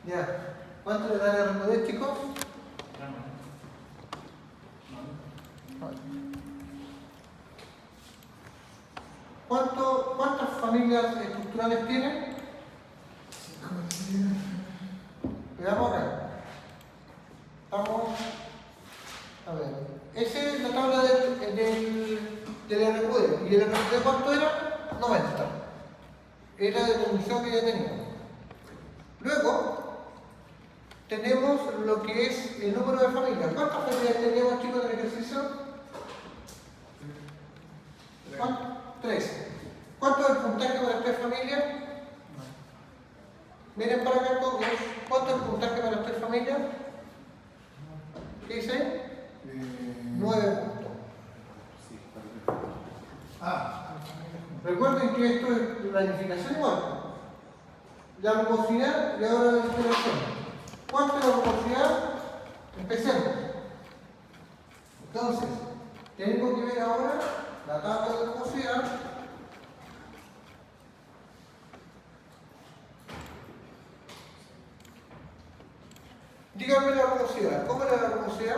Ya. ¿Cuánto le dan a repoder, chicos? ¿Cuántas familias estructurales tienen? Veamos acá. Vamos a ver. Esa es la tabla del RQD. ¿Y el RQD cuánto era? 90. Era de la condición que ya teníamos. Luego, tenemos lo que es el número de familias. ¿Cuántas familias teníamos, chicos, en el ejercicio? ¿Cuánto? 3. ¿Cuánto es el puntaje para 3 familias? Miren para acá todos. ¿Cuánto es el puntaje para 3 familias? ¿Qué dice? 9 puntos. Recuerden que esto es planificación igual. La rugosidad y ahora la integración. ¿Cuánto es la rugosidad? Empecemos. Entonces, tenemos que ver ahora la tabla de rugosidad. Díganme la rugosidad. ¿Cómo era la rugosidad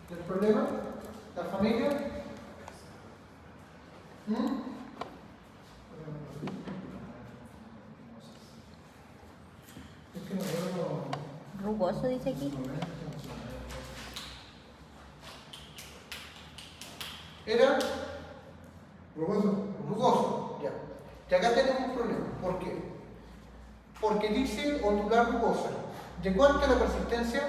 del problema? ¿La familia? Rugoso dice aquí. ¿Era? Rugoso. Ya. Y acá tenemos un problema. ¿Por qué? Porque dice ondular rugosa. ¿De cuánto es la persistencia?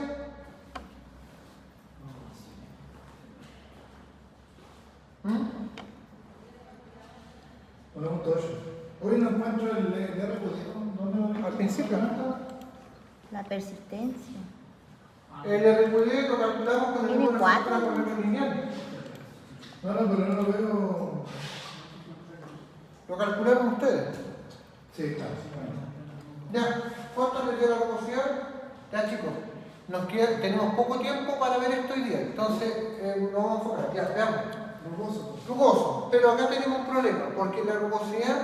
Hoy no encuentro el RQD. Al principio, ¿no? La persistencia. El RQD lo calculamos con el Tiene número 4. con el lineal. No, pero no lo veo. Lo calcularon ustedes. Sí, está. Ya, ¿cuánto les dio la rugosidad? Ya, chicos, tenemos poco tiempo para ver esto hoy día, entonces nos vamos a enfocar. Ya, veamos. Rugoso. Pero acá tenemos un problema, porque la rugosidad,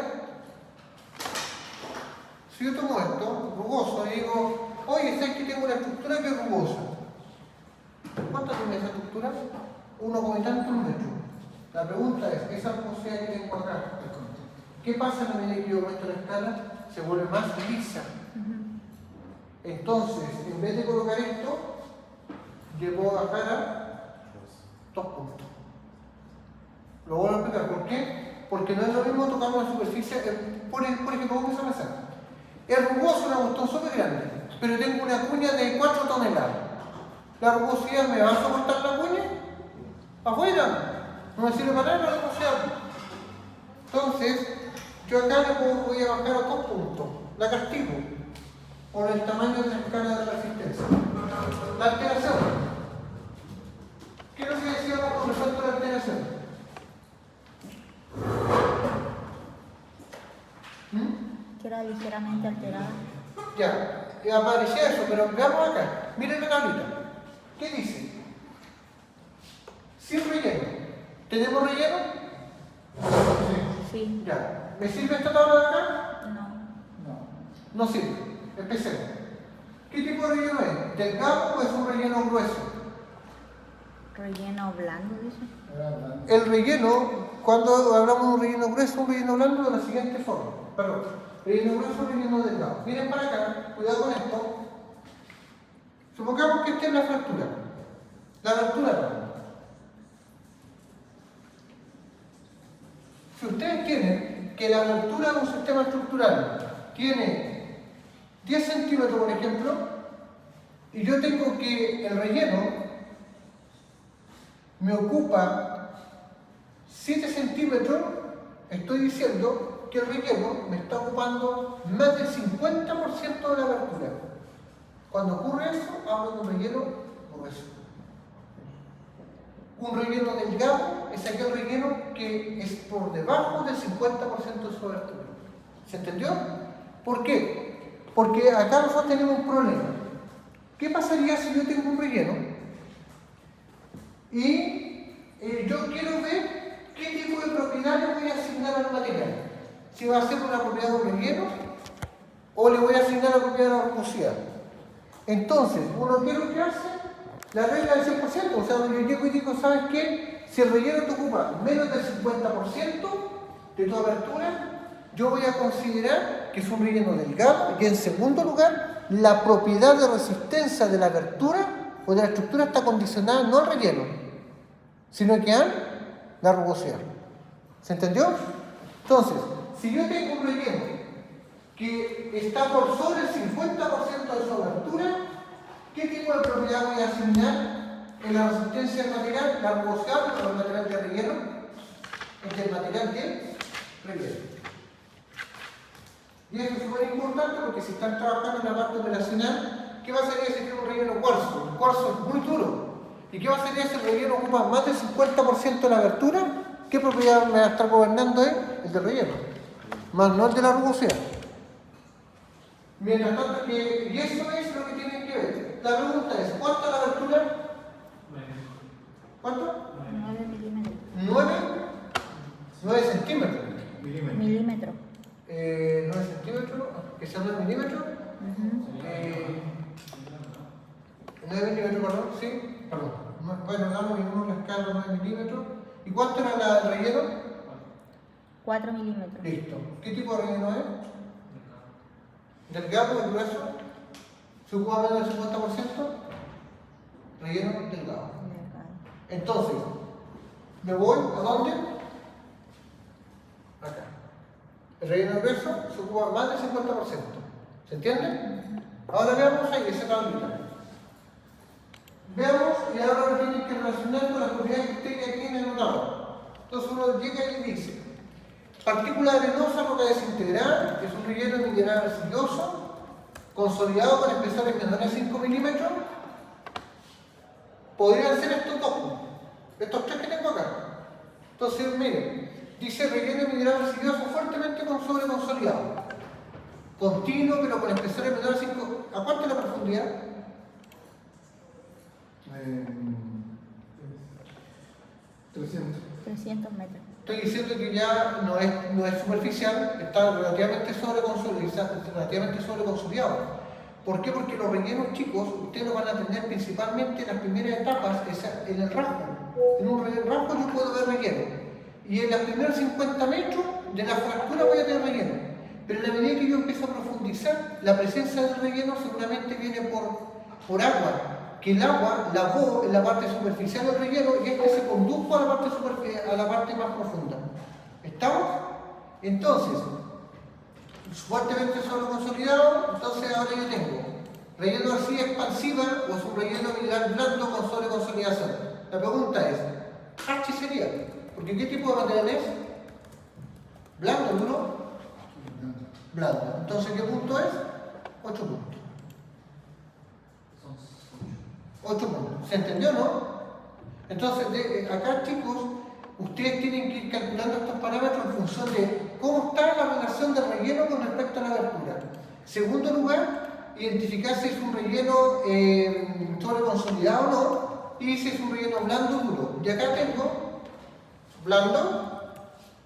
si yo tomo esto, rugoso, y digo, oye, ¿sabes que tengo una estructura que es rugosa? ¿Cuánto tiene esa estructura? 1 y tantos metros. La pregunta es, esa rugosidad que tengo acá, ¿qué pasa a medida que yo aumento la escala? Se vuelve más lisa. Entonces, en vez de colocar esto, yo puedo bajar a 2 puntos. Lo voy a explicar. ¿Por qué? Porque no es lo mismo tocar una superficie. Por ejemplo, vamos a pensar. Es rugoso, una botón súper grande, pero tengo una cuña de 4 toneladas. ¿La rugosidad me va a soportar la cuña? ¿Afuera? No me sirve para nada la rugosidad. Entonces, yo acá voy a bajar a 2 puntos. La castigo por el tamaño de la escala de resistencia. La alteración. ¿Qué es lo que decíamos con respecto a la alteración? Que era ligeramente alterada. Ya, aparecía eso, pero veamos acá. Miren la tablita. ¿Qué dice? Sin relleno. ¿Tenemos relleno? Sí. Ya. ¿Me sirve esta tabla de acá? No. No sirve. Empecemos. ¿Qué tipo de relleno es? ¿Delgado o es un relleno grueso? Relleno blando, dice. El relleno, cuando hablamos de un relleno grueso, un relleno blando de la siguiente forma. Perdón. Relleno grueso, relleno delgado. Miren para acá, cuidado con esto. Supongamos que esta es la fractura. La abertura. Si ustedes tienen que la abertura de un sistema estructural tiene 10 centímetros, por ejemplo, y yo tengo que el relleno me ocupa 7 centímetros, estoy diciendo que el relleno me está ocupando más del 50% de la abertura. Cuando ocurre eso, hablo de un relleno grueso. Un relleno delgado es aquel relleno que es por debajo del 50% de su abertura. ¿Se entendió? ¿Por qué? Porque acá nosotros tenemos un problema. ¿Qué pasaría si yo tengo un relleno y yo quiero ver qué tipo de propiedad le voy a asignar al material? Si va a ser una propiedad de un relleno o le voy a asignar la propiedad de la rugosidad. Entonces, uno quiere que hace la regla del 100%, o sea, donde yo llego y digo, ¿sabes qué? Si el relleno te ocupa menos del 50% de tu abertura, yo voy a considerar que es un relleno delgado y en segundo lugar, la propiedad de resistencia de la abertura o de la estructura está condicionada no al relleno, sino que a la rugosidad. ¿Se entendió? Entonces, si yo tengo un relleno que está por sobre el 50% de su abertura, ¿qué tipo de propiedad voy a asignar en la resistencia del material? La rugosidad del material de relleno entre el material de relleno. Y eso es súper importante porque si están trabajando en la parte operacional, ¿qué va a ser si tiene un relleno cuarzo? El cuarzo es muy duro. ¿Y qué va a ser si el relleno ocupa más del 50% de la abertura? ¿Qué propiedad me va a estar gobernando él? El de relleno, más no el de la rugosidad. Mientras tanto, y eso es lo que tienen que ver. La pregunta es, ¿cuánto es la abertura? ¿Cuánto? 9 milímetros. 9 centímetros. Milímetros. 9 centímetros, que sea 9 milímetros. 9 milímetros, perdón, sí, perdón. Bueno, damos una escala de 9 milímetros. ¿Y cuánto era el relleno? 4 milímetros. Listo. ¿Qué tipo de relleno es? ¿Delgado o grueso? ¿Se ocupa menos del 50%? Relleno delgado. Delgado. Entonces, ¿me voy a dónde? Acá. El relleno grueso se ocupa más del 50%. ¿Se entiende? Ahora veamos ahí esa tablita. Veamos y ahora lo tienen que relacionar con las propiedades que usted ya tiene anotado. Entonces uno llega y dice, partícula arenosa, roca desintegrada, que es un relleno mineral arcilloso, consolidado con espesores menores a 5 milímetros. Podrían ser estos dos, estos tres que tengo acá. Entonces, miren, dice relleno mineral arcilloso fuertemente sobreconsolidado. Continuo, pero con espesores menores a 5. ¿A cuánto es la profundidad? 300 metros. Estoy diciendo que ya no es superficial, está relativamente sobreconsolidado. ¿Por qué? Porque los rellenos chicos, ustedes lo van a tener principalmente en las primeras etapas, en el rasgo. En un rasgo yo puedo ver relleno. Y en los primeros 50 metros de la fractura voy a tener relleno. Pero en la medida que yo empiezo a profundizar, la presencia del relleno seguramente viene por agua. Que el agua lavó en la parte superficial del relleno y este se condujo a la parte más profunda. ¿Estamos? Entonces, fuertemente sobreconsolidado, entonces ahora yo tengo relleno de arcilla expansiva o es un relleno mineral blando con sobreconsolidación. La pregunta es, ¿H sería? Porque ¿qué tipo de material es? ¿Blando, duro? Blando. Entonces, ¿qué punto es? 8 puntos. 8 puntos. ¿Se entendió, no? Entonces, acá, chicos, ustedes tienen que ir calculando estos parámetros en función de cómo está la relación del relleno con respecto a la abertura. Segundo lugar, identificar si es un relleno sobreconsolidado o no, y si es un relleno blando o duro. Y acá tengo blando,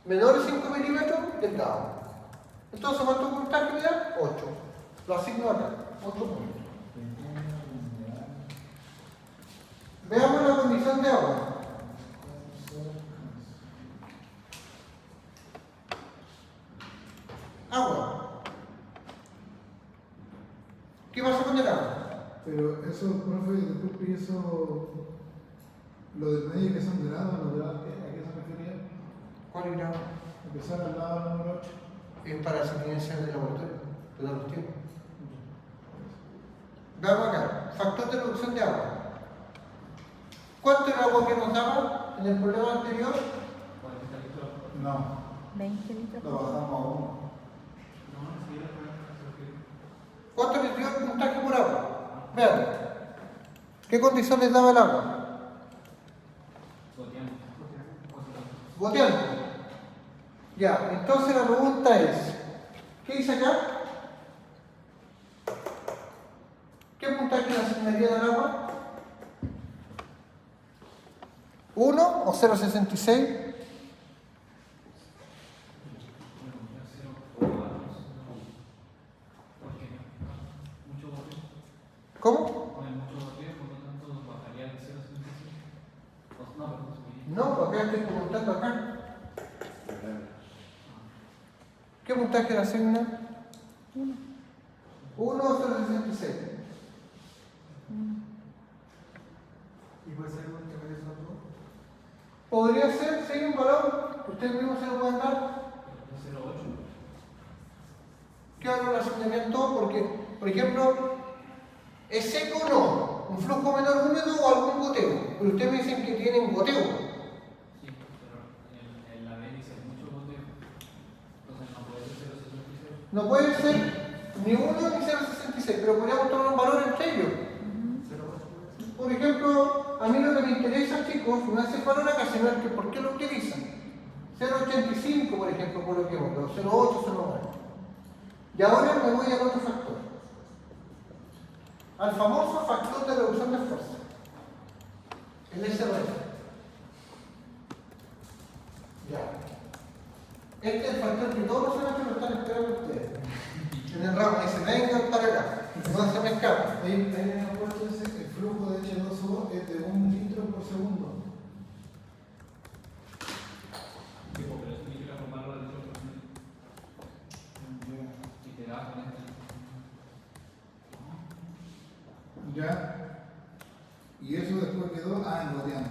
menor de 5 milímetros, delgado. Entonces, ¿cuánto puntaje me da? 8. Lo asigno acá, 8 puntos. Veamos la condición de agua. Agua. ¿Qué pasa con el agua? Pero eso, profe, disculpe, eso, lo del medio que son grados, ¿a qué se refería? ¿Cuál es grado? Empezar al lado número 8. Es para las evidencias del laboratorio, de los tiempos. Veamos acá, factor de reducción de agua. ¿Cuánto era el agua que nos daba en el problema anterior? No, 20 litros. lo bajamos a 1. ¿Cuánto les dio el puntaje por agua? Vean, ¿qué condiciones daba el agua? Goteando. Ya, entonces la pregunta es, ¿qué dice acá? ¿Qué puntaje le asignaría al agua? ¿1 o 0,66? ¿Cómo? Con mucho goteo, por lo tanto, bajaría de 0,75. No, perdón, subiría. No, porque estoy preguntando acá. ¿Qué puntaje le asigna? 1 o 0,66. ¿Y puede ser algo que vaya a todo? Podría ser, sí, un valor que ustedes mismos se lo pueden dar. 0,8. ¿Qué valor le asignarían todo? Porque, por ejemplo, ¿es seco o no? ¿Un flujo menor húmedo o algún goteo? Pero ustedes me dicen que tienen goteo. Sí, pero en la B dice mucho goteo. Entonces no puede ser 0,66. No puede ser ni 1 ni 0,66, pero podríamos tomar un valor entre ellos. 0,8. Por ejemplo, a mí lo que me interesa, chicos, no es el valor acá, sino el que por qué lo utilizan. 0,85, por ejemplo, por lo que hemos, 0,8, 0,9. Y ahora me voy al otro factor. Al famoso factor de reducción de fuerza. El SRF. Ya. Este es el factor que todos los semestres lo están esperando ustedes. En el ramo dice, vengan para acá. No se me escapa. Ahí en el puesto ese, el flujo de H2O es de 1 litro por segundo. Tipo, pero eso significa formarlo del 8%. Y te da con este. Ya. Y eso después quedó engoteando.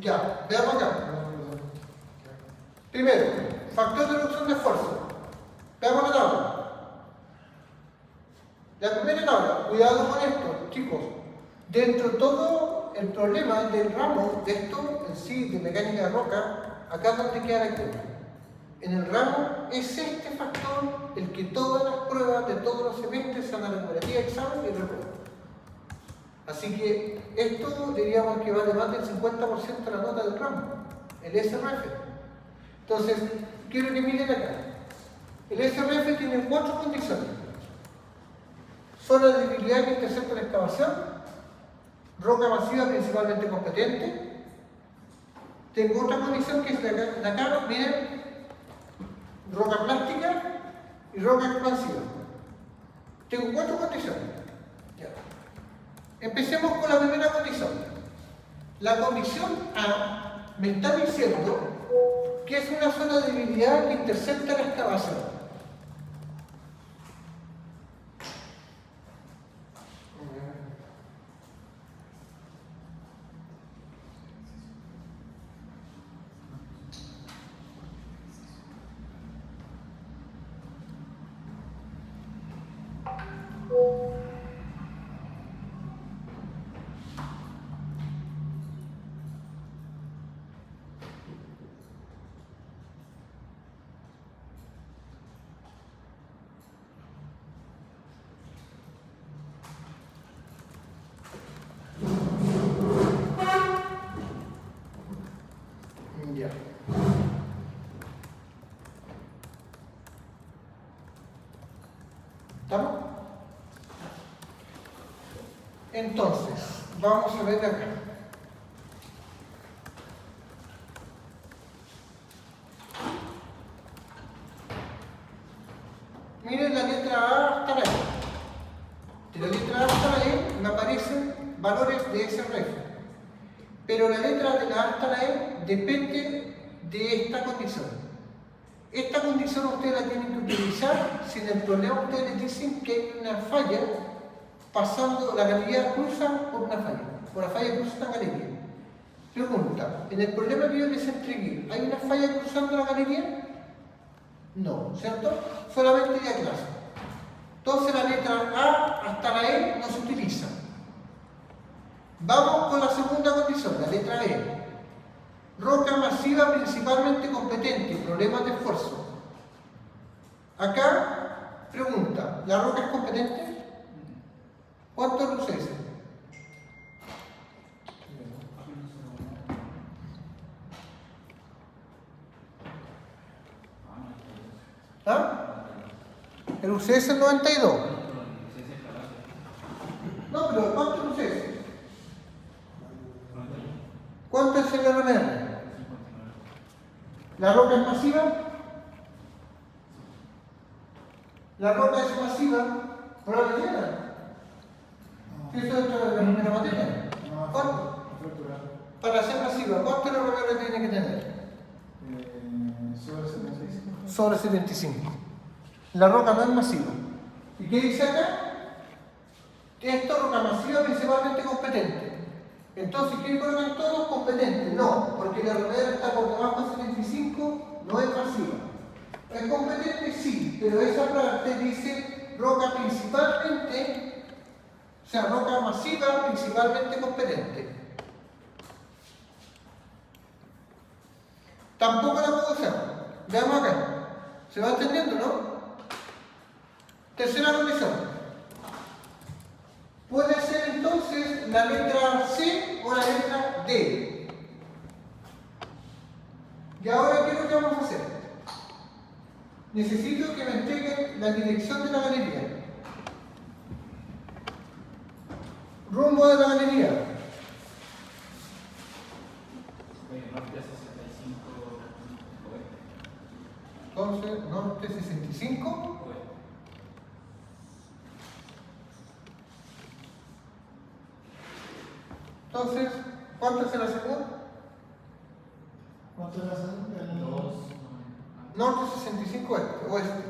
Ya, veamos acá. Primero, factor de reducción de esfuerzo. Veamos la tabla. La primera tabla, cuidado con esto, chicos. Dentro de todo el problema del ramo de esto, en sí, de mecánica de roca, acá es donde queda la clave. En el ramo es este factor el que todas las pruebas de todos los semestres se van a recuperativa, examen y reprueba. Así que esto diríamos que vale más del 50% de la nota del ramo, el SRF. Entonces, quiero que miren acá. El SRF tiene 4 condiciones. Zona de debilidad que intercepta la excavación, roca masiva principalmente competente. Tengo otra condición que es de acá, miren, roca plástica y roca expansiva. Tengo 4 condiciones. Ya. Empecemos con la primera condición. La condición A me está diciendo que es una zona de debilidad que intercepta la excavación. Ya. ¿Estamos? Entonces, vamos a ver acá. Miren la letra A hasta la E. De la letra A hasta la E me aparecen valores de SRF. Pero la letra de la A hasta la E depende de esta condición. Esta condición ustedes la tienen que utilizar si en el problema ustedes les dicen que hay una falla pasando, la galería cruza por una falla. Por la falla cruza una galería. Pregunta, en el problema que yo les entregué, ¿hay una falla cruzando la galería? No, ¿cierto? Solamente de clase. Entonces la letra A hasta la E no se utiliza. Vamos con la segunda condición, la letra E. Roca masiva principalmente competente, problemas de esfuerzo. Acá, pregunta, ¿la roca es competente? ¿Cuánto es UCS? ¿Ah? El UCS es 92. No, pero ¿cuánto es UCS? ¿Cuánto es el RMR? ¿La roca es masiva? ¿La roca es masiva? ¿Por la mañana? Eso es la primera materia. No, ¿Cuánto? fracturar. Para ser masiva, ¿cuánto RPR tiene que tener? Sobre 75. Sobre 75. La roca no es masiva. ¿Y qué dice acá? Esto es roca masiva principalmente competente. Entonces, ¿qué colocan todos? Competentes. No, porque la RPR está por debajo de 75, no es masiva. ¿Es competente? Sí, pero esa parte dice roca principalmente, o sea, roca masiva principalmente competente. Tampoco la puedo usar. Veamos acá. ¿Se va entendiendo, no? Tercera condición. Puede ser entonces la letra C o la letra D. Y ahora, ¿qué es lo que vamos a hacer? Necesito que me entreguen la dirección de la galería. Rumbo de la galería. Norte 65 oeste. Entonces, norte 65. Oeste. Entonces, ¿cuánto es la segunda? ¿Cuánto era el 2. Norte 65 oeste.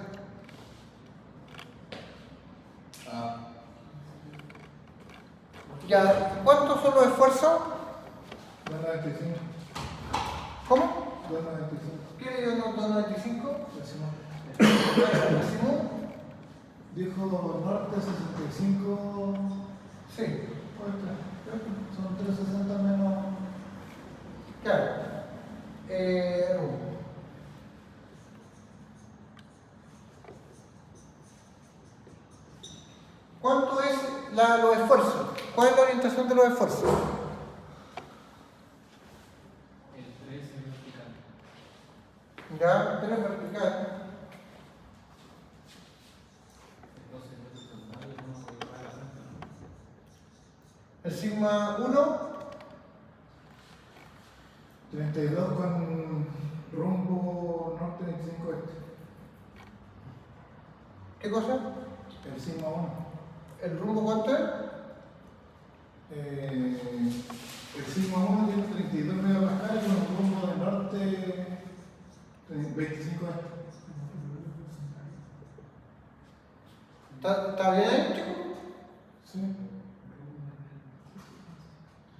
Ya, ¿cuántos son los esfuerzos? 295. ¿Cómo? 295. ¿Qué le dio 295? Décimo. Dijo norte 65. Sí, Oeste. Son 360 menos. claro. ¿Cuánto es los esfuerzos? ¿Cuál es la orientación de los esfuerzos? El 3 es vertical. Ya, 3 vertical. Entonces, el horizontal no se va a la frente, ¿no? El sigma 1, 32 con rumbo norte 25 este. ¿qué cosa? El sigma 1. ¿El rumbo cuánto es? El sigma 1 tiene 32 megapascales con un rumbo de norte 25 este. ¿Está bien ahí, chico? Sí.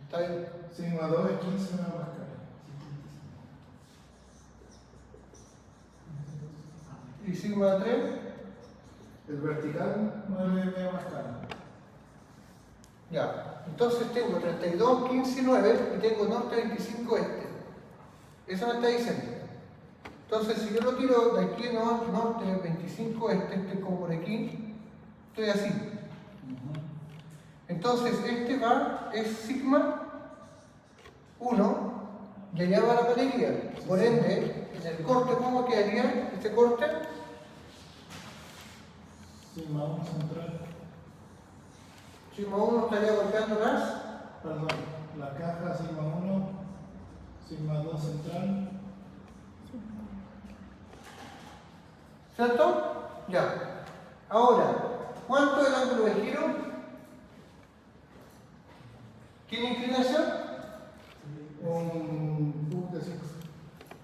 Está bien. Sigma 2 es 15 megapascales. ¿Y sigma 3? El vertical 9 megapascales. Ya. Entonces tengo 32, 15 y 9 y tengo norte 25 este. Eso me está diciendo. Entonces, si yo lo tiro de aquí a norte 25 este como por aquí, estoy así. Entonces, este es sigma 1 y allá va la galería. Por ende, en el corte, ¿cómo quedaría este corte? Sigma 1 central. Sigma 1 estaría golpeando las. Perdón, la caja sigma 1, sigma 2 central. ¿Cierto? Ya. Ahora, ¿cuánto es el ángulo de giro? ¿Tiene inclinación? Un punto de 5.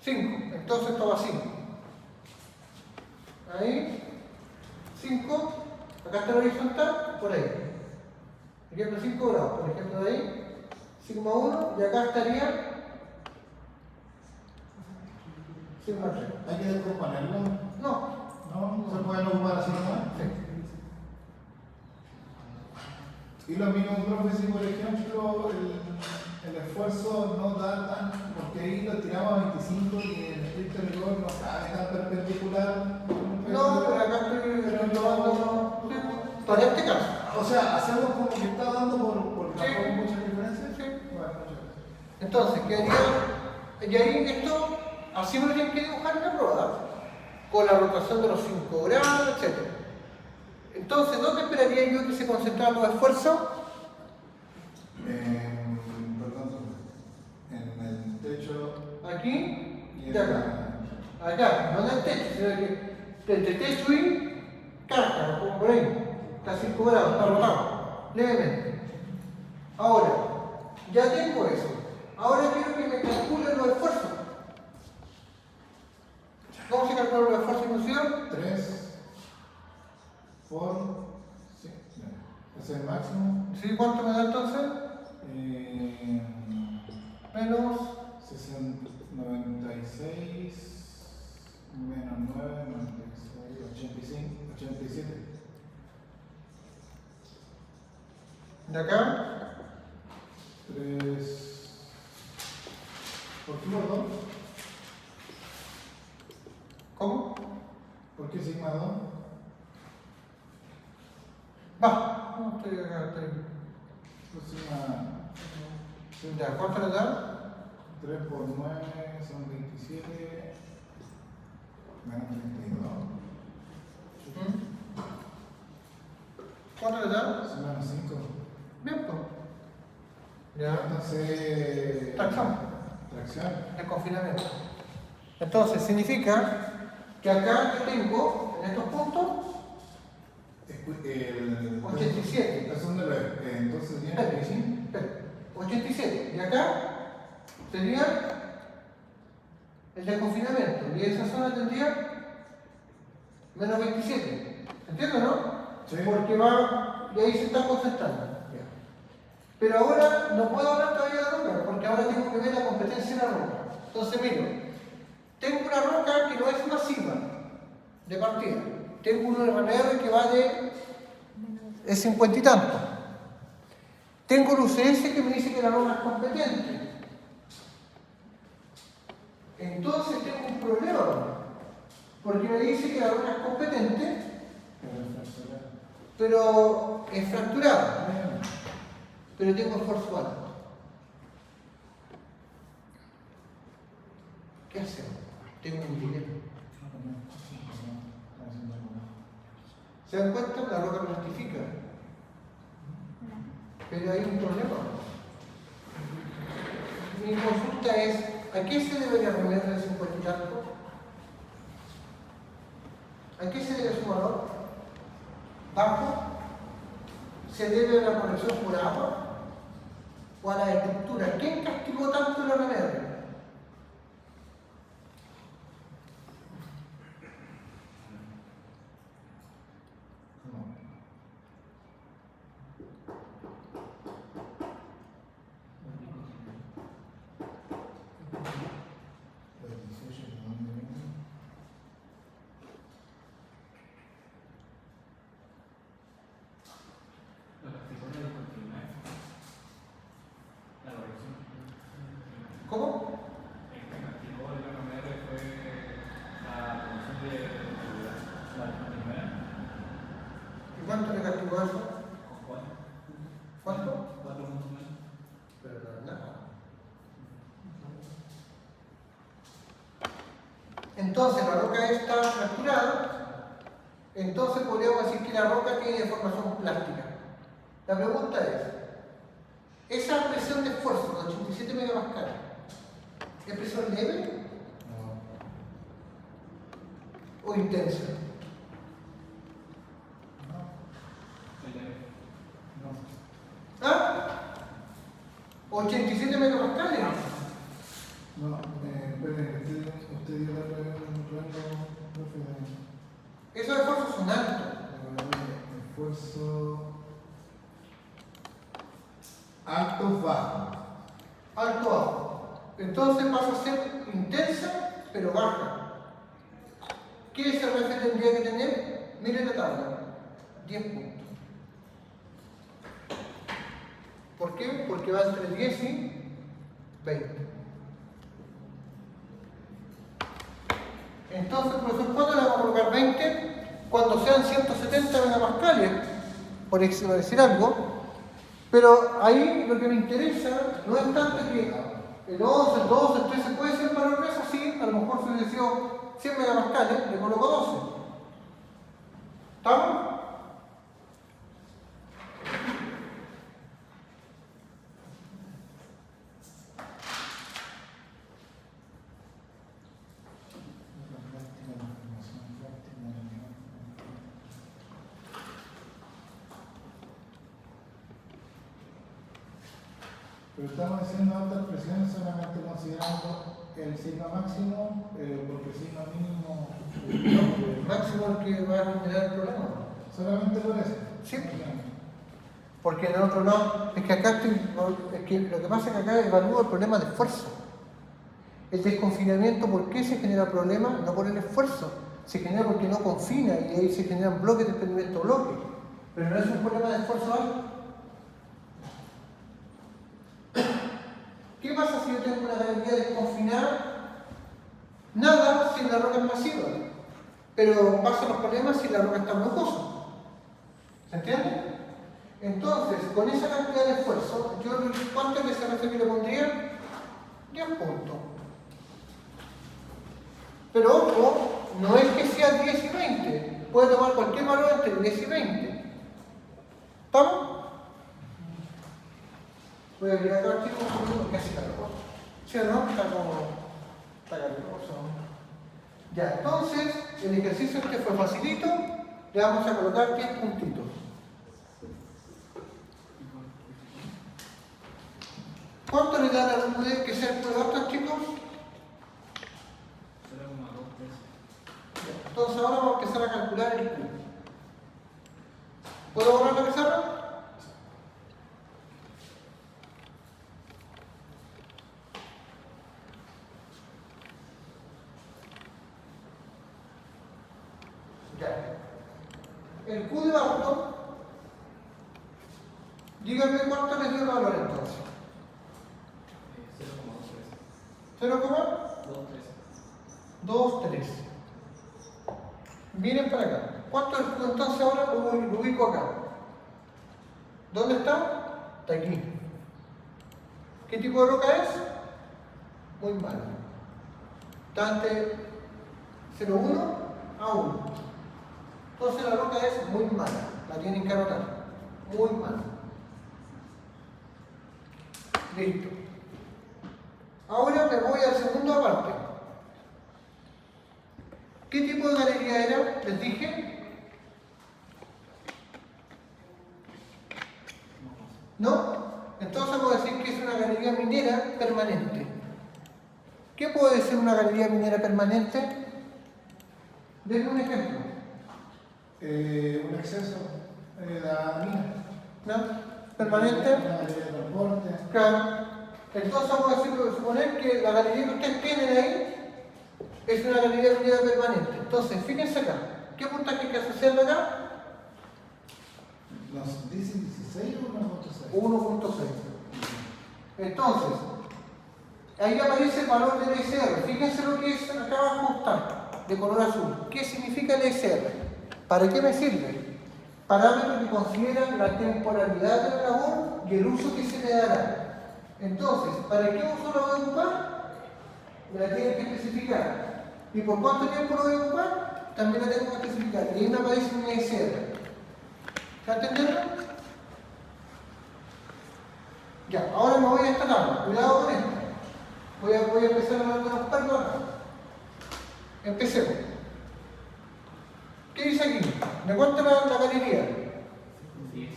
5. Entonces esto va 5. Ahí. 5. Acá está la horizontal, por ahí. Ejemplo 5 grados. Por ejemplo de ahí. Sigma 1 y acá estaría sigma 3. ¿Hay que descomponerlo? No. No, se pueden ocupar así nomás. Sí. Y lo mismo, profe, si por ejemplo el esfuerzo no da tan, porque ahí lo tiramos a 25 y en estricto rigor no cabe tan perpendicular. No, pero acá estoy tomando para este caso. O sea, hacemos como que está dando por Sí. tampoco muchas diferencias. Sí. Bueno, muchas gracias. Entonces, quedaría. Y ahí esto, así me lo tienen que dibujar en la prueba, con la rotación de los 5 grados, etc. Entonces, ¿dónde esperaría yo que se concentraran los esfuerzos? Perdón, en el techo Aquí y y acá. Acá, no en el techo, sino que entre techo y caja, como por ahí. Está a 5 grados, está rotado, levemente. Ahora, ya tengo eso. Ahora quiero que me calculen los esfuerzos. ¿Cómo se calculan los esfuerzos inducidos? 3 por... Sí, ese es el máximo. ¿Sí? ¿Cuánto me da entonces? Menos 96 menos 9, 96, 85, 87. de acá. 3. ¿Por qué por 2? ¿Cómo? ¿Por qué sigma 2? Va. No, estoy acá, estoy. Pues sigma. Ya, ¿cuánto le da? 3 por 9 son 27. Menos 32. ¿Cuánto le da? Son menos 5. Bien, pues. Ya. Entonces. Tracción. Tracción. El confinamiento. Entonces, significa que acá yo tengo, en estos puntos, 87. ¿Eso dónde lo es? Entonces tiene Espera, 25. espera, 87. Y acá sería el de confinamiento. Y esa zona tendría menos 27. ¿Entiendes, no? Sí. Porque va, y ahí se está concentrando. Pero ahora no puedo hablar todavía de roca, porque ahora tengo que ver la competencia de la roca. Entonces, mire, tengo una roca que no es masiva de partida. Tengo un RMR que va de 50 y tanto. Tengo el UCS que me dice que la roca es competente. Entonces tengo un problema, porque me dice que la roca es competente, pero es fracturada. Pero tengo esfuerzo alto. ¿Qué hacemos? Tengo un dilema. ¿Se dan cuenta? La roca plastifica. Pero hay un problema. Mi consulta es, ¿a qué se debería remedir el 50 y tanto? ¿A qué se debe su valor? ¿Bajo? ¿Se debe a la corrección por agua? ¿O a la estructura? ¿Quién castigó tanto el RMR? ¿Cómo? ¿Y cuánto le castigó eso? ¿Cuánto? Pero no es nada. Entonces la roca está fracturada, entonces podríamos decir que la roca tiene deformación plástica. La pregunta es, esa presión de esfuerzo de 87 megapascales, ¿es presión leve o intensa? ¿Ah? 87 megapascales. No, esperen, usted dio la rango, profe, Esos esfuerzos son altos. esfuerzo alto, bajo. Alto bajo. Entonces pasa a ser intensa pero baja. ¿Qué SRF tendría que tener? Miren la tabla. 10 puntos. ¿Por qué? Porque va entre 10 y 20. Entonces, profesor, ¿cuándo le vamos a colocar 20? Cuando sean 170 megapascales, por decir algo. Pero ahí lo que me interesa no es tanto que el 11, el 12, el 13 puede ser para el sí, a lo mejor si hubiese sido 100 megapascales, le coloco 12. ¿Estamos? Pero estamos diciendo altas presiones solamente considerando el sigma máximo, porque el sigma mínimo El máximo es el que va a generar el problema. solamente por eso. Sí. Porque en otro no, es que acá es que lo que pasa es que acá evalúa el problema de esfuerzo. El desconfinamiento, ¿por qué se genera problema? No por el esfuerzo, se genera porque no confina y ahí se generan bloques de desprendimiento bloques. Pero no es un problema de esfuerzo alto. ¿Qué pasa si yo tengo una galería desconfinada? Nada si la roca es masiva, pero pasan los problemas si la roca está mucosa. ¿Se entiende? Entonces, con esa cantidad de esfuerzo, ¿cuánto es ese SRF que le pondría? 10 puntos. Pero ojo, no es que sea 10 y 20, puede tomar cualquier valor entre 10 y 20. ¿Estamos? Voy a mirar acá, chicos, porque hace calor. ¿Sí o no? Está caluroso. Ya, entonces, el ejercicio este fue facilito, le vamos a colocar 10 puntitos. ¿Cuánto le da la RUD que sea el producto, chicos? 0,23. Entonces ahora vamos a empezar a calcular el Q. ¿Puedo borrar la pizarra? Ya. El Q de Barton, díganme cuánto les dio el valor entonces. 0,23. Miren para acá. ¿Cuánto es el Q entonces ahora? Lo ubico acá. ¿Dónde está? Está aquí. ¿Qué tipo de roca es? Muy mala. Está entre 0,1 a 1. Entonces la roca es muy mala. La tienen que anotar. Muy mala. Listo. Ahora me voy al segundo aparte. ¿Qué tipo de galería era? Les dije. ¿No? Entonces puedo decir que es una galería minera permanente. ¿Qué puede ser una galería minera permanente? Denme un ejemplo. Un exceso de la mina. ¿No? ¿Permanente? Una galería de transporte. Claro. Entonces vamos a suponer que la galería que ustedes tienen ahí es una galería minera permanente. Entonces, fíjense acá. ¿Qué puntaje hay que asociarle acá? ¿Nos dice 16 o 1.6? 1.6. Entonces, ahí aparece el valor del ESR. Fíjense lo que es acá abajo está, de color azul. ¿Qué significa el ESR? ¿Para qué me sirve? Parámetros que consideran la temporalidad de la labor y el uso que se le dará. Entonces, ¿para qué uso lo voy a ocupar? Me la tienen que especificar. ¿Y por cuánto tiempo lo voy a ocupar? También la tengo que especificar. Y ahí me aparece un ESR. ¿Está entendiendo? Ya, ahora me voy a esta tabla. Cuidado con esto. Voy a empezar a hablar de los cargos acá. Empecemos. ¿Qué dice aquí? ¿Me cuenta la galería? 10.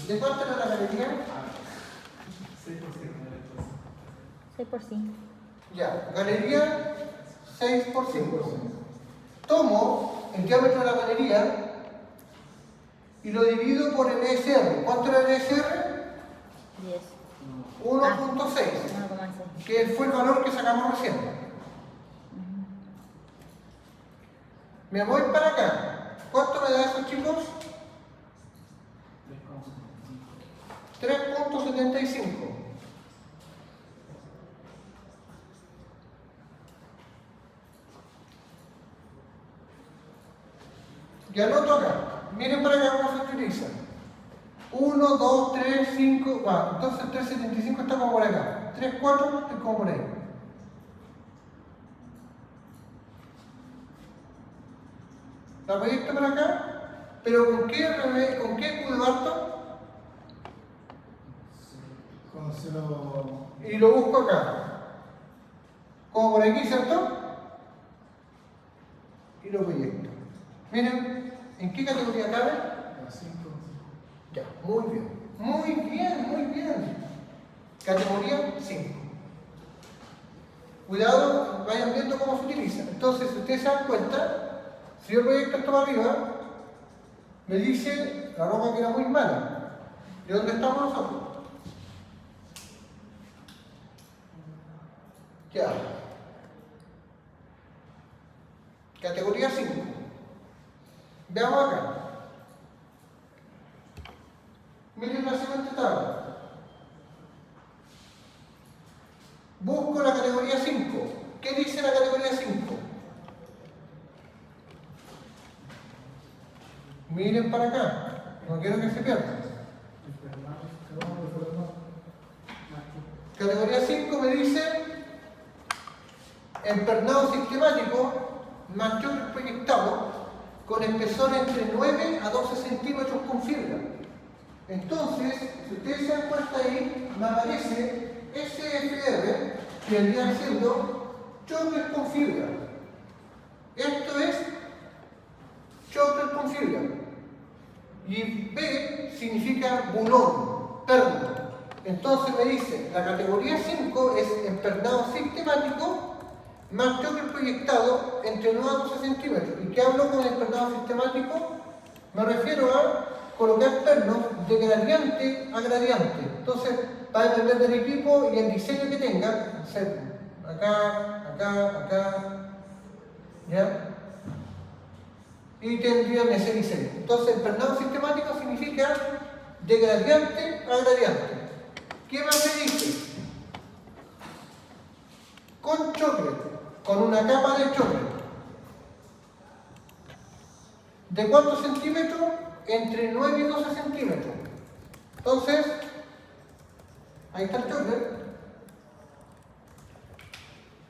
¿De cuánto era la galería? 6 por 5. Ya, galería 6 por 5. Tomo el diámetro de la galería y lo divido por el ESR. ¿Cuánto era el ESR? 10. 1.6, 1,6. que fue el valor que sacamos recién. Me voy para acá. ¿Cuánto me da eso, chicos? 3.75. Y anoto acá. Miren para acá cómo se utiliza. 1, 2, 3, 5. Entonces 3.75 está como por acá. 3, 4 está como por ahí. La proyecto para acá. Pero ¿con qué Q de Barton? Con 0. Y lo busco acá. Como por aquí, ¿cierto? Y lo proyecto. Miren, ¿en qué categoría cabe? 5. Ya, muy bien. Muy bien, muy bien. Categoría 5. Cuidado, vayan viendo cómo se utiliza. Entonces, si ustedes se dan cuenta, si yo proyecto esto para arriba, me dice la roca que era muy mala. ¿De dónde estamos nosotros? Ya. Categoría 5. Veamos acá. Miren la siguiente tabla. Busco la categoría 5. ¿Qué dice la categoría 5? Miren para acá. No quiero que se pierdan. Categoría 5 me dice empernado sistemático más choque proyectado con espesor entre 9 a 12 centímetros con fibra. Entonces, si ustedes se dan cuenta ahí, me aparece SFR, que vendría siendo choque con fibra. Esto es choque con fibra. Y B significa bulón, perno. Entonces me dice, la categoría 5 es empernado sistemático más choque proyectado entre 9 a 12 centímetros. ¿Y qué hablo con empernado sistemático? Me refiero a colocar pernos de gradiente a gradiente. Entonces, para depender del equipo y el diseño que tenga, acá, ¿ya? Y tendrían ese diseño. Entonces, el pernado sistemático significa de gradiente a gradiente. ¿Qué más me dice? Con choque, con una capa de choque. ¿De cuántos centímetros? Entre 9 y 12 centímetros. Entonces, ahí está el choque.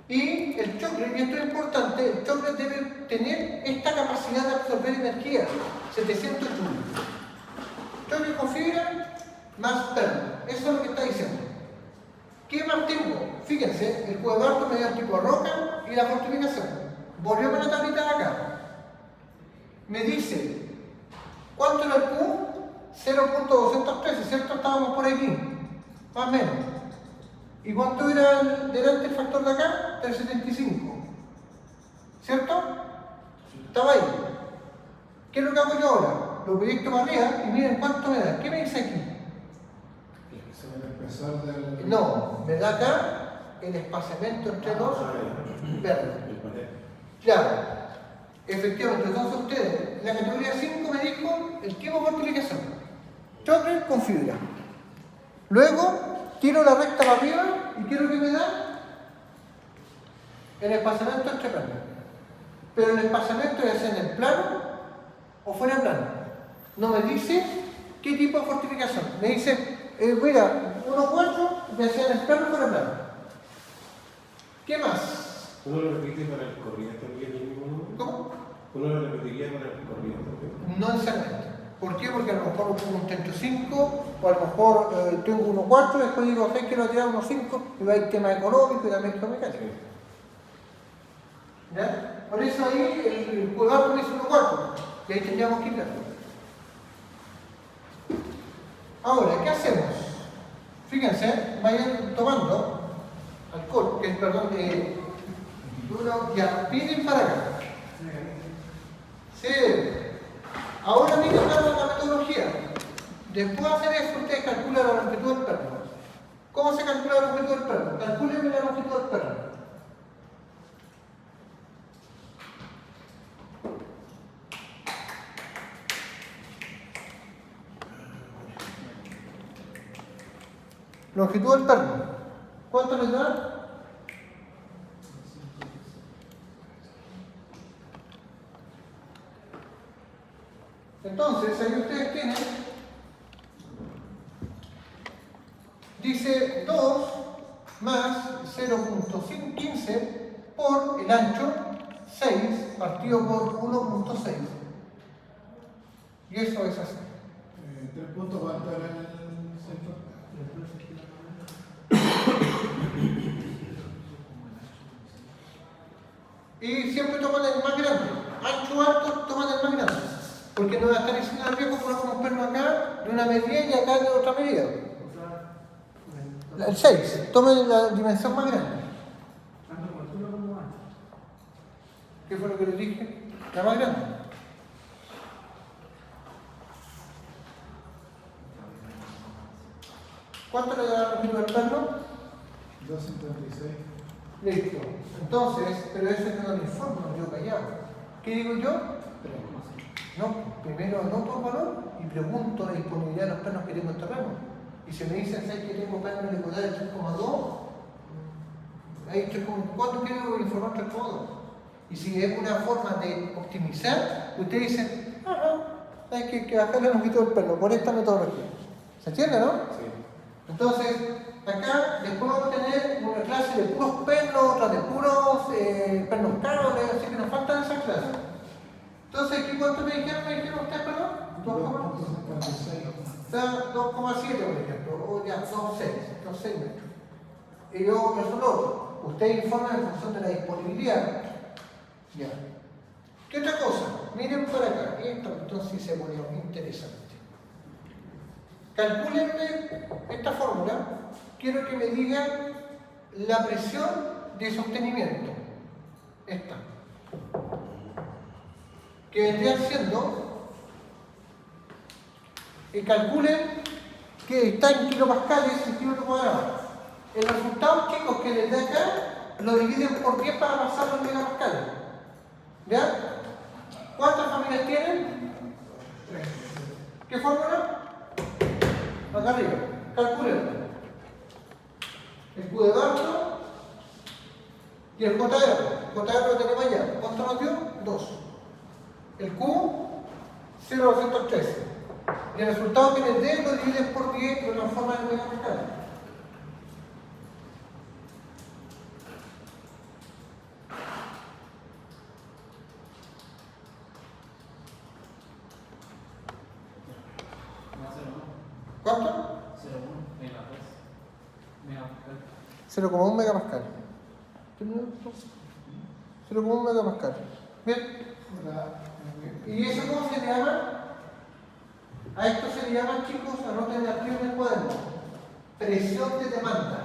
Y el choque, y esto es importante, el choque debe tener esta capacidad de absorber energía, 700 joules. Choque con fibra más perno. Eso es lo que está diciendo. ¿Qué más tengo? Fíjense, el cuadro me da el tipo de roca y la fortificación. Volvemos a la tablita de acá. Me dice, ¿cuánto era el Q? 0.213, ¿cierto? Estábamos por aquí, más o menos. ¿Y cuánto era delante el factor de acá? 375. ¿Cierto? Estaba ahí. ¿Qué es lo que hago yo ahora? Lo proyecto para arriba y miren cuánto me da. ¿Qué me dice aquí? El espesor del... No, me da acá el espaciamiento entre los verdes. Claro, efectivamente. Entonces ustedes, la categoría 5 me dijo el tipo de fortificación. Choque con fibra. Luego, tiro la recta para arriba y ¿qué es lo que me da? El espaciamiento entre planos. Pero el espaciamiento es en el plano o fuera de plano. No me dice qué tipo de fortificación. Me dice, mira, 1.4 ya sea en el plano o fuera de plano. ¿Qué más? ¿Uno lo repite para el corriente también el mismo número? ¿Cómo? ¿Uno lo repetiría para el corriente también? No necesariamente. ¿Por qué? Porque a lo mejor pongo un 35 o a lo mejor tengo 1.4 y después digo, ¿sabes que quiero tirar 1.5? Y va a ir tema económico y también mecánico. ¿Ya? Por eso ahí el jugador pone 1.4 y ahí tendríamos que ir. Ahora, ¿qué hacemos? Fíjense, vayan tomando alcohol, que es, perdón, ya, miren para acá. Sí. Ahora miren la metodología. Después de hacer eso, ustedes calculan la longitud del perno. ¿Cómo se calcula la longitud del perno? Calculen la longitud del perno. Longitud del perno. ¿Cuánto les da? Entonces, ahí ustedes tienen, dice 2 más 0.15 por el ancho 6 partido por 1.6. Y eso es así. 3 puntos, ¿cuánto era el centro? Y siempre toman el más grande. Ancho alto, toman el más grande. Porque no va a estar diciendo al viejo, ponemos un perno acá, de una medida y acá de otra medida. El 6, tomen la dimensión más grande. ¿Qué fue lo que les dije? La más grande. ¿Cuánto le da la longitud del perno? 256. Listo. Entonces, pero ese no es el informe, yo callado. ¿Qué digo yo? No, primero anoto el valor y pregunto la disponibilidad de los pernos que tengo en terreno. Y si me dicen, ¿sabes que tengo pernos de equidad de 3,2? Ahí 3,4 quiero informar 3,2. Y si es una forma de optimizar, ustedes dicen, hay que bajarle un poquito el perno por esta metodología. ¿Se entiende, no? Sí. Entonces, acá después vamos a tener una clase de puros pernos, otra de puros pernos cables, así que nos faltan esas clases. Entonces, ¿aquí cuánto me dijeron ustedes, perdón? 256. Está 2,7 por ejemplo, o ya 2,6 metros. Y yo, eso es lo otro. Ustedes informan en función de la disponibilidad. Ya. ¿Qué otra cosa? Miren para acá. Esto entonces se pone muy interesante. Calcúlenme esta fórmula. Quiero que me digan la presión de sostenimiento. Esta. Que vendría siendo. Y calculen que está en kilopascales y kilómetros cuadrados. El resultado, chicos, que les da acá, lo dividen por 10 para pasarlo en megapascales. ¿Ya? ¿Cuántas familias tienen? 3. ¿Qué fórmula? Acá arriba. Calculen. El Q de Barto y el JR. El JR lo tenemos allá. ¿Cuánto nos dio? 2. El Q, 0,213. Y el resultado que les dé lo dividen por 10 y lo transforman en megapascales. ¿Cuánto? 0,1 megapascal. 0,1 megapascal. Bien. ¿Y eso cómo se le llama? A esto se le llama, chicos, anoten aquí en el cuaderno, presión de demanda.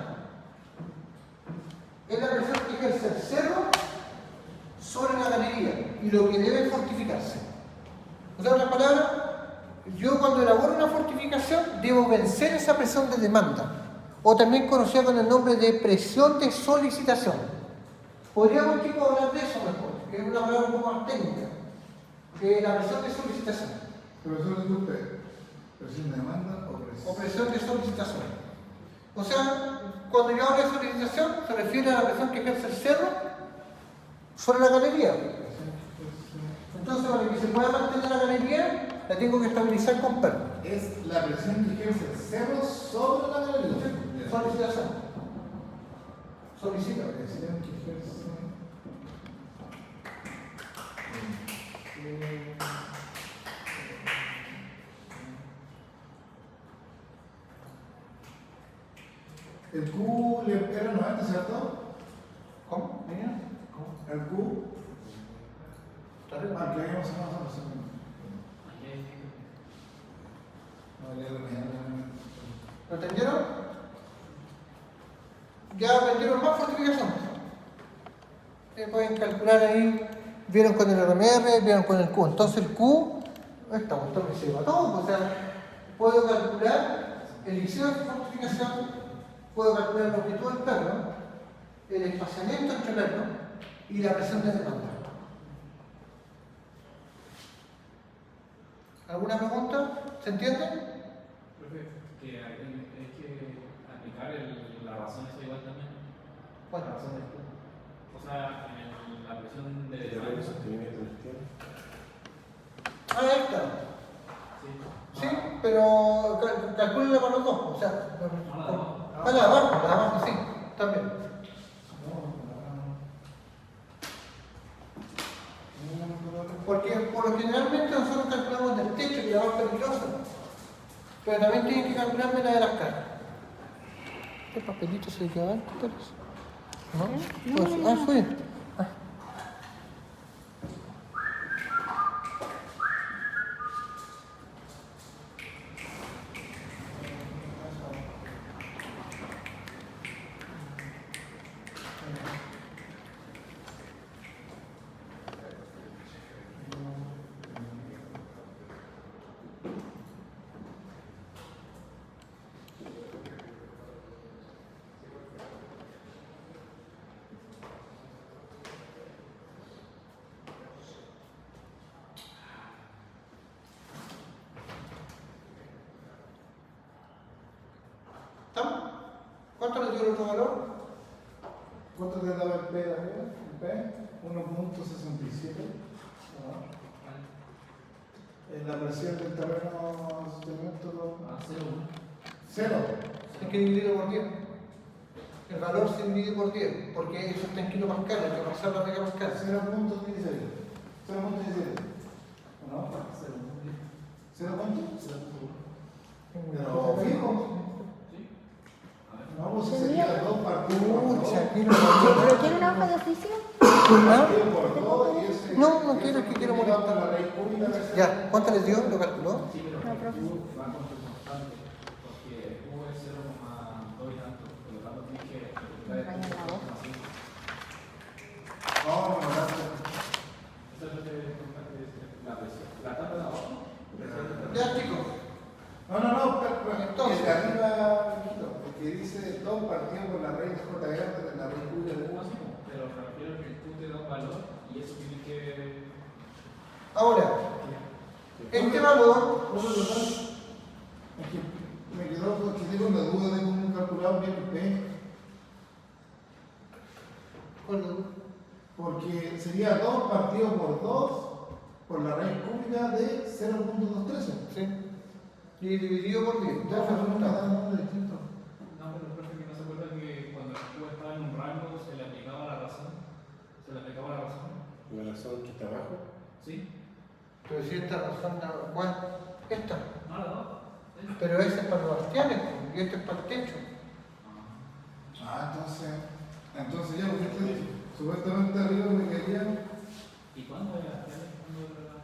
Es la presión que ejerce el cerro sobre la galería y lo que debe fortificarse. En otras palabras, yo cuando elaboro una fortificación debo vencer esa presión de demanda, o también conocida con el nombre de presión de solicitación. Podríamos, chicos, hablar de eso mejor, que es una palabra un poco más técnica, que la presión de solicitación. Profesor, disculpe, ¿presión de demanda o presión? O presión de solicitación. O sea, cuando yo hablo de solicitación, se refiere a la presión que ejerce el cerro sobre la galería. Entonces, para que se pueda mantener la galería, la tengo que estabilizar con perno. Es la presión que ejerce el cerro sobre la galería. Solicitación. Solicita. Presión que ejerce. El Q era 90, ¿cierto? ¿Cómo? ¿Mira? El Q. ¿Está arriba? Ah, que habíamos sacado esa presión. No, le ¿Lo entendieron? Ya aprendieron más fortificación. Pueden calcular ahí, vieron con el RMR, vieron con el Q. Entonces el Q, esta cuestión que se lleva todo, o sea, puedo calcular el liceo de fortificación, puedo calcular la longitud del perno, el espaciamiento entre pernos y la presión de demanda. ¿Alguna pregunta? ¿Se entiende? Profe, que hay que aplicar la razón esa igual también. ¿Cuál? La razón del Q. O sea, en la presión de ¿Teoría de sostenimiento en el tiempo? Ah, ahí está. Sí, pero calcúlenla para los dos. O sea, la abajo, sí, también. Porque por lo generalmente nosotros calculamos del techo, que es la más peligrosa. Pero también tienen que calcularme la de las caras. ¿Qué papelito se queda antes? ¿No? Pues, fue. ¿Cuánto le dio el otro valor? ¿Cuánto te daba el P de arriba? El P, 1.67. En la presión del terreno sostenimiento A 0,1. 0. Hay que dividirlo por 10. El valor se divide por 10, porque eso está en kilopascal, hay que pasar la megapascal. 0.16. 0.17. ¿No? 0 cuánto? Pero fijo. ¿Sí? A ver. No, pues sería 2 partidos por 2. Pucha, quiero ¿Pero quiere una hoja de oficio? Partido por 2 y ese. No quiero, es que quiero molestar. La raíz cúbica de ese. Ya, ¿cuánto les dio? ¿Lo calculó? Sí, pero No, profe. U va con tu constante, porque U es 0,2 y tanto, por lo tanto tienes que Me raya la hoja. No, no, no. Esa es la presión. La tapa de abajo. Ya, chicos. No, pero Entonces. el de arriba, el que dice 2 partidos por la raíz de JR de la raíz cúbica de 1. Pero me refiero que tú te da un valor y eso tiene que. Ahora, este valor, Es que me quedó porque tengo la duda de cómo calcular bien el P. Porque sería 2 partido por 2 por la raíz cúbica de 0.213. ¿sí? Y dividido por 10. Ya fue un número distinto. No, pero el profe que no se acuerda que cuando tú estaba en un rango se le aplicaba la razón. Se le aplicaba la razón. La razón que está abajo. ¿Sí? Pero si esta razón, bueno, esta. No, la dos. Pero ese es para los bastianes y este es para el techo. Entonces ya porque supuestamente arriba me querían. ¿Y cuándo era? ¿Cuándo era?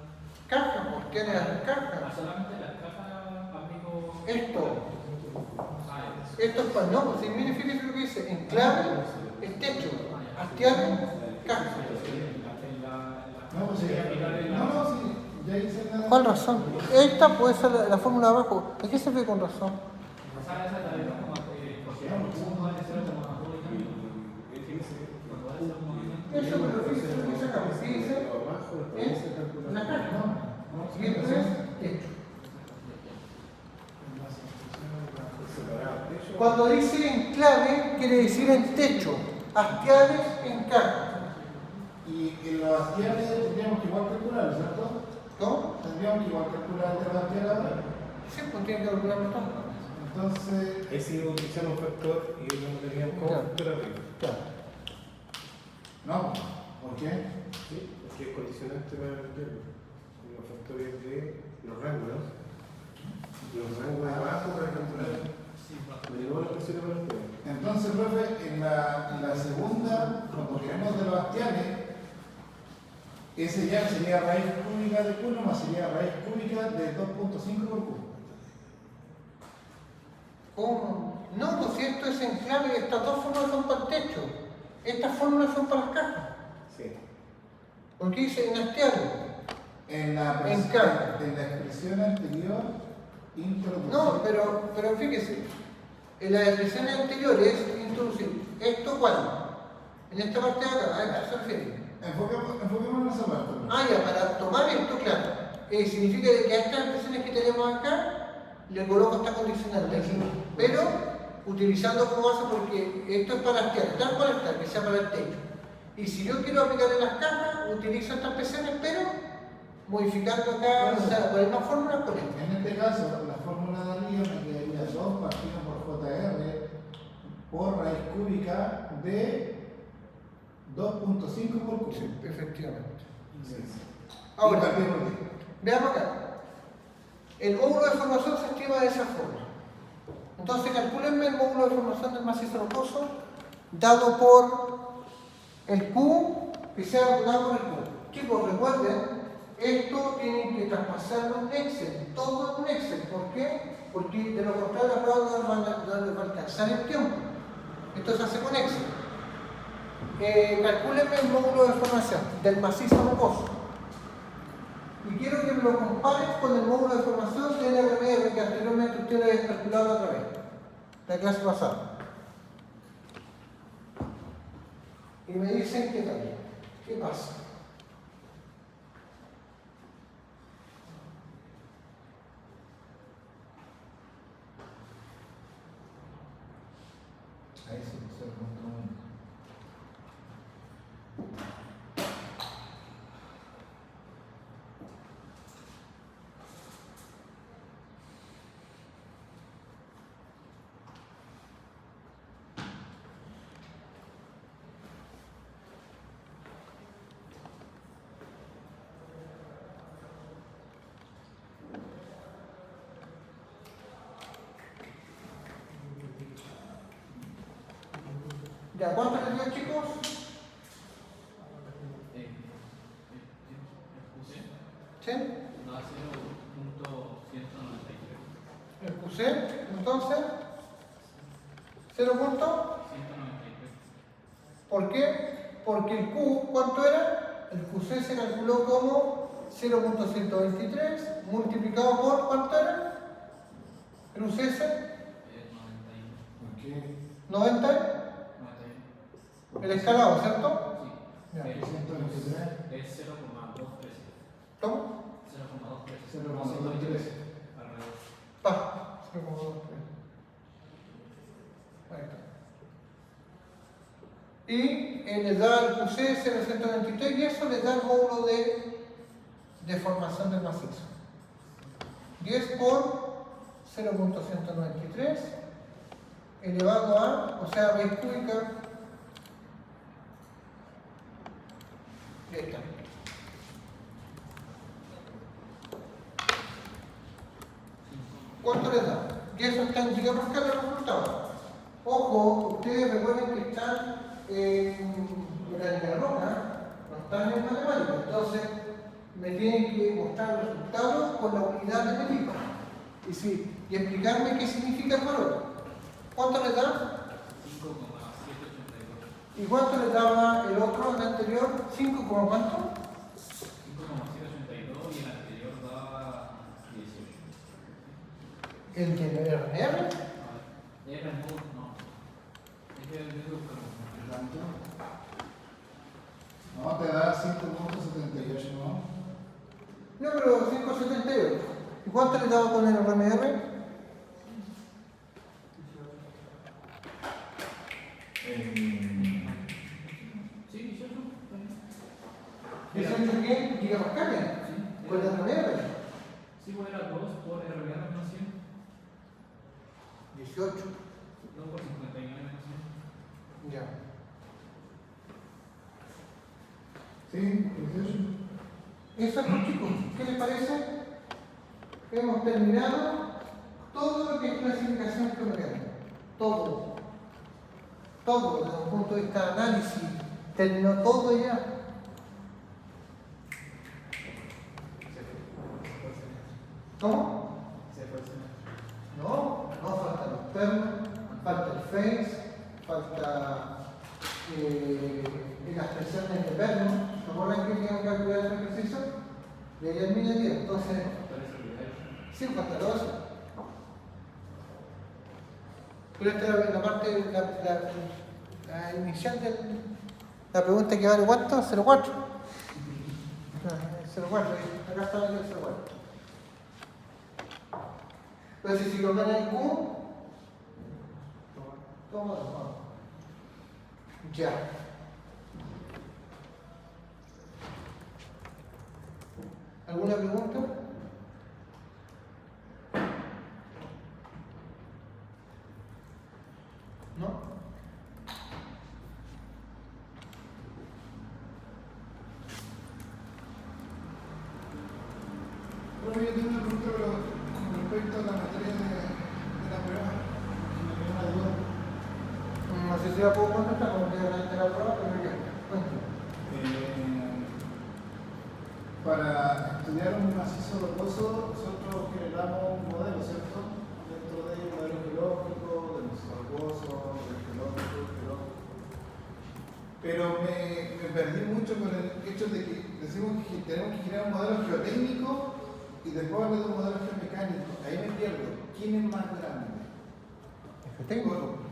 Caja, pues tiene las Ah, cajas. solamente las cajas aplico. Esto. Ah, Esto es para, no, pues si mire, fíjese lo que dice, enclave, el techo, hastianes, caja. No, pues sí. No, sí. Ya hice nada. ¿Cuál razón? Esta puede ser la fórmula de abajo. ¿De qué se ve con razón? esa también como porque uno vale 0,2 y tanto. Cuando vale 0,2 Eso, pero fíjese lo que sacamos. ¿Qué dice? Abajo, Es una caja. Y esto es techo. separado. Cuando dice enclave, quiere decir en techo. Hastiales en caja. Y en los bastianes tendríamos que igual calcular, ¿cierto? ¿No? Tendríamos que igual calcular el de bastián ahora. Sí, pues tiene que calcularlo todo. Entonces, Ahí sí utilizamos un factor y no teníamos como Claro. factor arriba. Claro. no, ¿por qué? Sí, porque es condicionante para meterlo. Los factores de los rangos, ¿no? Los rangos de abajo para calcular. Me llegó la presión para ustedes. Entonces, profe, en la segunda, cuando queremos de los bastianes, ese ya sería raíz cúbica de Q más sería raíz cúbica de 2.5 por Q. ¿Cómo? No, pues si esto es enclave, estas dos fórmulas son para el techo. Estas fórmulas son para las cajas. Sí. Porque dice en hastiales. En la expresión anterior, introducción. No, pero fíjese, en las expresiones anteriores introducir esto cuál, en esta parte de acá, ¿a qué se refiere? Enfoquémonos en esa parte. Ah, ya, para tomar esto, claro, significa que a estas expresiones que tenemos acá, le coloco esta condicionante aquí, pero utilizando como base porque esto es para hastiar, tal cual está, que sea para el techo. Y si yo quiero aplicar en las cajas, utilizo estas expresiones, pero modificando acá, o sea, con la misma fórmula con esta. En este caso, la fórmula de arriba me quedaría 2 partido por JR por raíz cúbica de 2.5 por Q. Sí, efectivamente. Sí. Ahora, Y partido por 10. veamos acá. El módulo de formación se estima de esa forma. Entonces, calcúlenme el módulo de formación del macizo rocoso dado por el Q, que sea dado por el Q. Chicos, recuerden, esto tienen que traspasarlo en Excel, todo en Excel. ¿Por qué? Porque de lo contrario la prueba no va a alcanzar el tiempo. Esto se hace con Excel. Calcúlenme el módulo de formación del macizo rocoso. Y quiero que me lo comparen con el módulo de formación del RMR que anteriormente ustedes habían calculado otra vez, la clase pasada. Y me dicen qué tal, qué pasa. ¿Ya cuánto les dio, chicos? ¿Sí? Da 0.193. El QC, entonces, 0 punto. 193. ¿Por qué? Porque el Q, ¿cuánto era? El QC se calculó como 0.123 multiplicado por, ¿cuánto era? El UCS, 91. 90, 91. el escalado, ¿cierto? Sí. Ya. Es 123. 0,213. ¿Cómo? 0,213. 0,213. Alrededor. Pa, 0,23. Ahí está. Y le da el QC 0.123 y eso le da el módulo de deformación del macizo. 10 por 0.193 elevado a, o sea, raíz cúbica. Y ahí está. ¿Cuánto les da? Y eso está en gigapascal el resultado. Ojo, ustedes recuerden que están en mecánica de roca, no están en matemáticas. Entonces, me tienen que mostrar los resultados con la unidad de medida. Y explicarme qué significa el valor. ¿Cuánto les da? 5,782. ¿Y cuánto les daba el otro, el anterior? ¿5 como cuánto? 5,782 y el anterior daba 18. ¿El de RR? Era el módulo, no. Es que el módulo, ¿Cuánto? No, te da 5.78, ¿no? No, pero 5,78. ¿Y cuánto les daba con el RMR? sí, 18. 18 ¿qué? ¿Gigapascales? Sí. ¿Con el RMR? Sí, pues era 2 por RBA menos 100. 18. 2 por 59 menos 100. Ya. Sí, 18. Eso es, chicos. ¿Qué les parece? Hemos terminado todo lo que es clasificación geomecánica. Todo. Todo, desde un punto de vista de análisis. Terminó todo ya. ¿Cómo? Se fue el semestre. No, no faltan los pernos, falta el face, falta las presiones de perno. ¿Se acuerdan que tenían que calcular el ejercicio? De ahí al mediodía. Entonces, sí, falta todo eso. Pero esta es la parte, la inicial de la pregunta que vale ¿cuánto? 0,4. 0,4, acá está el 0,4. Entonces, si lo ven en Q, toma. Ya. ¿Alguna pregunta? ¿No? Bueno, yo tengo una pregunta con respecto a la materia de la prueba. Me quedó una duda. No sé si la puedo contestar como que la prueba, pero ya. Cuéntame. Para estudiar un macizo rocoso, nosotros generamos un modelo, ¿cierto? Dentro de un modelo geológico, del macizo rocoso, del geológico. Pero me perdí mucho con el hecho de que decimos que tenemos que generar un modelo geotécnico y después hablar de un modelo geomecánico. Ahí me pierdo. ¿Quién es más grande? Geotécnico.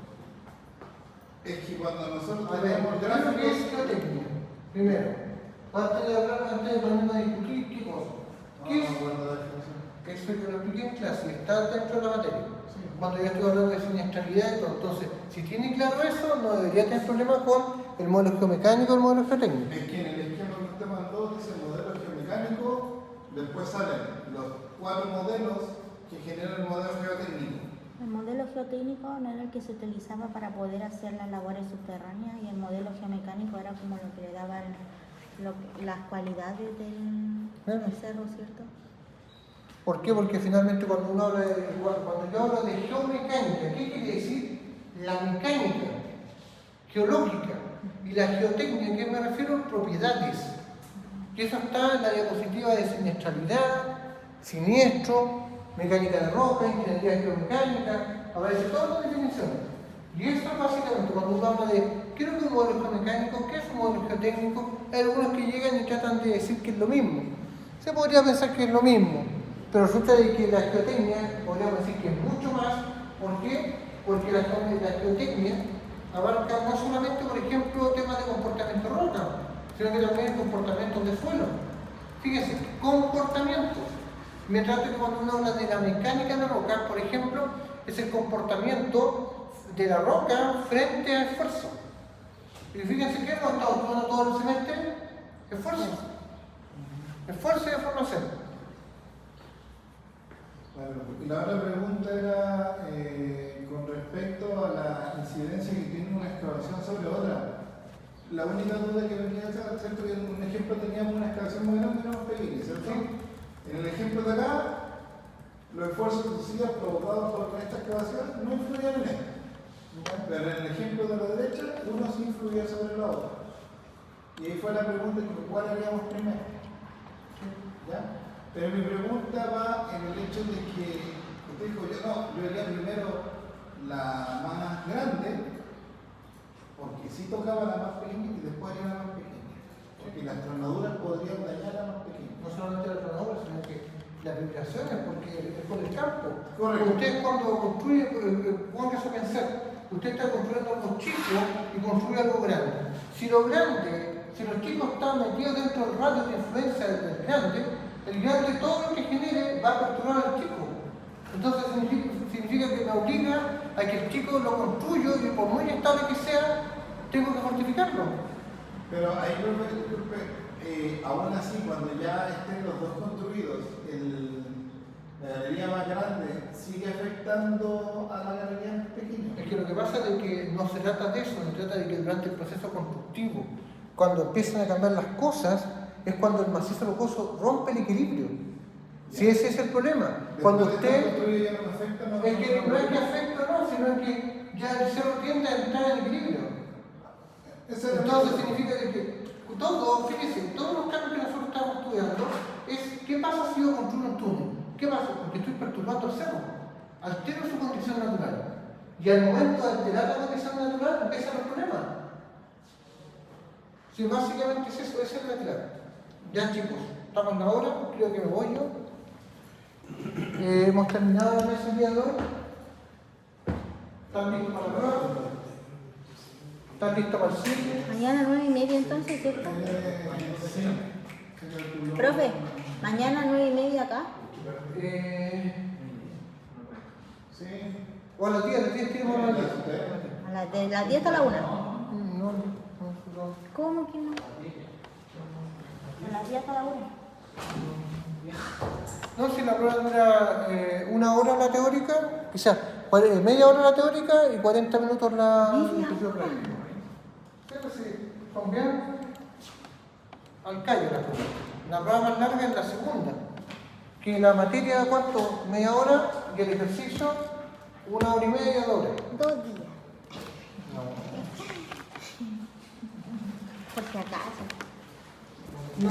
Es que cuando nosotros A ver, tenemos ¿qué gráficos... es geotécnica? Primero, antes de ponernos a discutir, ¿qué cosa? ¿Qué es? Que eso yo lo expliqué en clase, está dentro de la materia. Cuando yo estoy hablando de siniestralidad y todo. Entonces, si tiene claro eso, no debería tener problema con el modelo geomecánico y el modelo geotécnico. Es que en el esquema que usted mandó dice modelo geomecánico, después salen los 4 modelos que generan el modelo geotécnico. El modelo geotécnico no era el que se utilizaba para poder hacer las labores subterráneas y el modelo geomecánico era como lo que le daba las cualidades del cerro, ¿cierto? ¿Por qué? Porque finalmente cuando uno habla cuando yo hablo de geomecánica, ¿qué quiere decir? La mecánica. geológica. Y la geotecnia, ¿a qué me refiero? Propiedades. Y eso está en la diapositiva de siniestralidad, siniestro, mecánica de roca, ingeniería geomecánica, aparece todas las definiciones. Y eso básicamente, cuando uno habla de ¿qué es lo que es un modelo geomecánico? ¿Qué es un modelo geotécnico? Hay algunos que llegan y tratan de decir que es lo mismo. Se podría pensar que es lo mismo, pero resulta de que la geotecnia, podríamos decir que es mucho más. ¿Por qué? Porque la geotecnia abarca no solamente, por ejemplo, temas de comportamiento de roca, sino que también comportamientos de suelo. Fíjense, comportamientos. Mientras que cuando uno habla de la mecánica de la roca, por ejemplo, es el comportamiento de la roca frente a esfuerzo. Y fíjense que hemos estado estudiando todo el semestre, esfuerzo. Esfuerzo y deformación. Bueno, y la otra pregunta era con respecto a la incidencia que tiene una excavación sobre otra. La única duda que me queda, ¿cierto? Que en un ejemplo teníamos una excavación muy grande y una más pequeña, ¿cierto? En el ejemplo de acá, los esfuerzos sucesivos provocados por esta excavación no influían en esto. Pero en el ejemplo de la derecha, uno sí influía sobre la otra. Y ahí fue la pregunta, ¿cuál haríamos primero? ¿Ya? Pero mi pregunta va en el hecho de que usted dijo, yo haría primero la más grande, porque sí tocaba la más pequeña y después haría la más pequeña. Porque las tronaduras podrían dañar a la más pequeña. No solamente la tronadura, sino que las vibraciones, porque es por el campo. Correcto. Usted cuando construye, póngase a pensar, usted está construyendo algo chico y construye algo grande. Si lo grande, si los chicos están metidos dentro del radio de influencia del grande, el grande todo lo que genere va a perturbar al chico. Entonces significa que me obliga a que el chico lo construya y por muy estable que sea, tengo que fortificarlo. Pero ahí, disculpe, aún así, cuando ya estén los dos construidos, la galería más grande sigue afectando a la galería pequeña. Es que lo que pasa es que no se trata de eso, se trata de que durante el proceso constructivo, cuando empiezan a cambiar las cosas, es cuando el macizo rocoso rompe el equilibrio. Si ese es el problema. Cuando usted... Ya no afecta, Es que no es que afecta, no, sino que ya el cerro tiende a entrar en equilibrio. Entonces significa que todo, fíjese, todos los cambios que nosotros estamos estudiando es ¿qué pasa si yo construyo un túnel? ¿Qué pasa? Porque estoy perturbando el cerro. Altero su condición natural. Y al momento de alterar la condición natural empiezan los problemas. Sí, básicamente es eso, esa es la clave. Ya chicos, estamos en la hora, creo que me voy yo. Hemos terminado la mesa el día de hoy. ¿Están listos para la prueba? ¿Están listos para el cine? Mañana 9:30 entonces, ¿cierto? Profe, mañana 9:30 acá. Sí. O a las 10 tenemos a las 10. De las 10 hasta la 1. No. ¿Cómo que no? A las 10 hasta la 1. No, si la prueba dura 1 hora la teórica, o sea, media hora la teórica y 40 minutos la ejercicio práctico. Pero si con bien al callo la prueba. La prueba más larga es la segunda. Que la materia, ¿cuánto? Media hora y el ejercicio 1 hora y media, 2 horas. 2 días. No. Por si acaso. No,